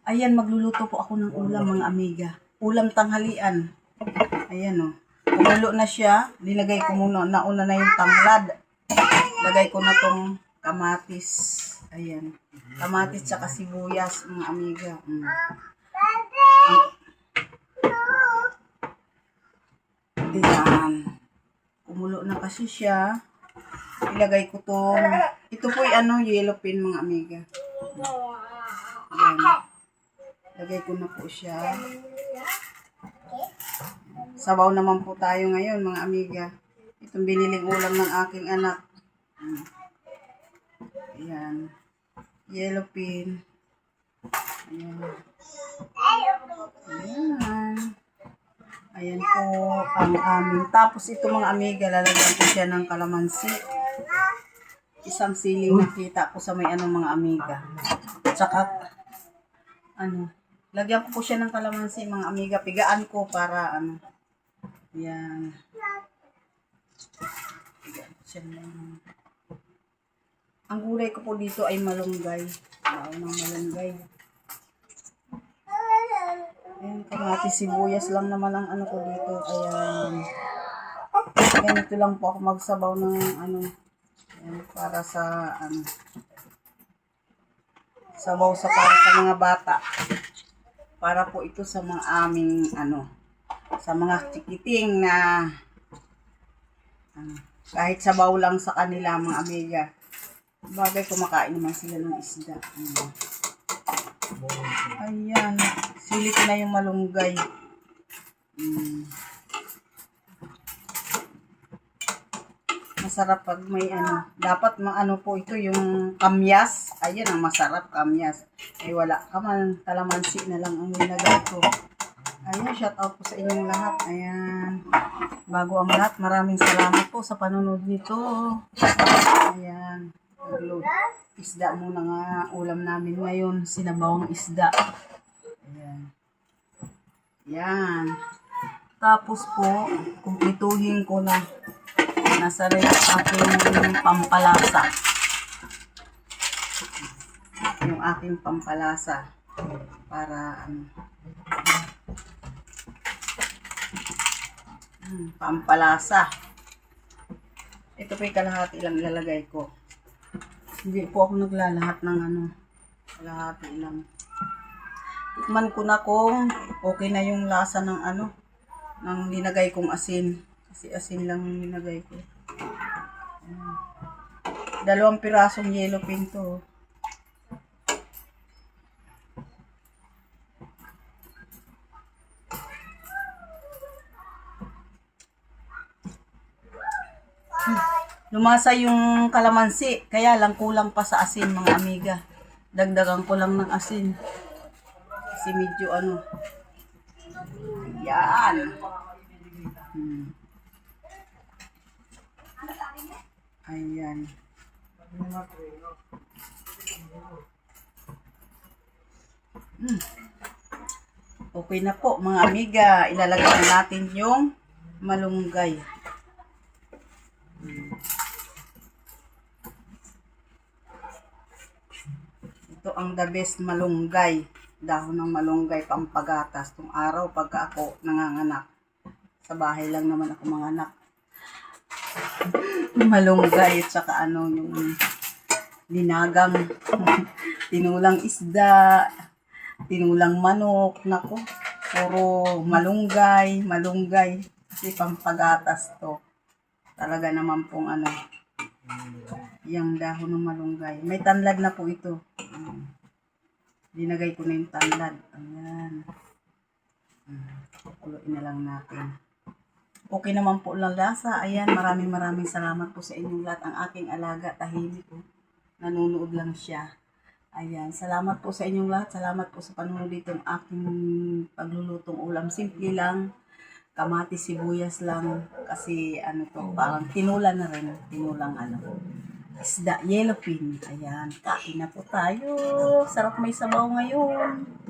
Ayan, magluluto po ako ng ulam mga amiga. Ulam tanghalian. Ayan o. Kumulo na siya. Linagay ko muna. Nauna na yung tanglad. Lagay ko na tong kamatis. Ayan. Kamatis tsaka sibuyas mga amiga. Ayan. Kumulo na kasi siya. Ilagay ko tong, ito po yung yellow pin mga amiga. Ayan. Lagay ko na po siya. Sabaw naman po tayo ngayon mga amiga. Itong biniling ulam ng aking anak. Ayan. Yellow pin. Ayan. Ayan. Ayan po ang aming. Tapos ito mga amiga, lalagyan ko siya ng kalamansi. Isang siling nakita ko sa may mga amiga. Tsaka, lagyan ko po siya ng kalamansi mga amiga. Pigaan ko para Ayan. Pigaan ko siya ng. Ang gulay ko po dito ay malunggay. Malunggay. Ayan, kamatis, sibuyas lang naman ang ko dito. Ayan. Ganito lang po ako magsabaw ng Ayan, para sa sabaw para sa mga bata. Para po ito sa mga aming sa mga chikiting na kahit sabaw lang sa kanila mga amiga. Bagay kumakain naman sila ng isda. Ayan. Silit na yung malunggay. Masarap pag may dapat po ito yung kamyas. Ayan ang masarap, kamyas. Ay wala ka man, kalamansi na lang ang nilagay ko. Ayan, shout out po sa inyong lahat. Ayan. Bago ang lahat, maraming salamat po sa panonood nito. Ayan. Isda muna nga ulam namin ngayon. Sinabawang isda. Ayan. Ayan. Tapos po, kumplituhin ko na. Nasa rin aking pampalasa. Yung aking pampalasa. Para pampalasa. Ito po yung kalahati lang ilalagay ko. Hindi po ako naglalahat ng kalahati lang. Tikman ko na kung okay na yung lasa ng ng linagay kong asin. Kasi asin lang yung linagay ko. 2 pirasong yellow pin to. Lumasa yung kalamansi, kaya lang kulang pa sa asin mga amiga. Dagdagan ko lang ng asin. Kasi medyo Yan. Ayan. Okay na po mga amiga. Ilalagay na natin yung malunggay. Ito ang the best malunggay. Dahon ng malunggay pampagatas. Itong araw pagka ako nanganganak. Sa bahay lang naman ako manganak. Malunggay at saka yung dinagang tinulang isda, tinulang manok, nako, puro malunggay. Kasi pampagatas to. Talaga naman pong yung dahon ng malunggay. May tanlad na po ito. Dinagay ko na yung tanlad. Ayan. Kuluin na lang natin. Okay naman po lang lasa. Ayan, maraming salamat po sa inyong lahat. Ang aking alaga, tahimik po. Nanunood lang siya. Ayan, salamat po sa inyong lahat. Salamat po sa panonood dito ng aking paglulutong ulam. Simple lang. Kamatis, sibuyas lang. Kasi parang tinula na rin. Tinulang isda, yellow pin. Ayan, kain na po tayo. Sarap may sabaw ngayon.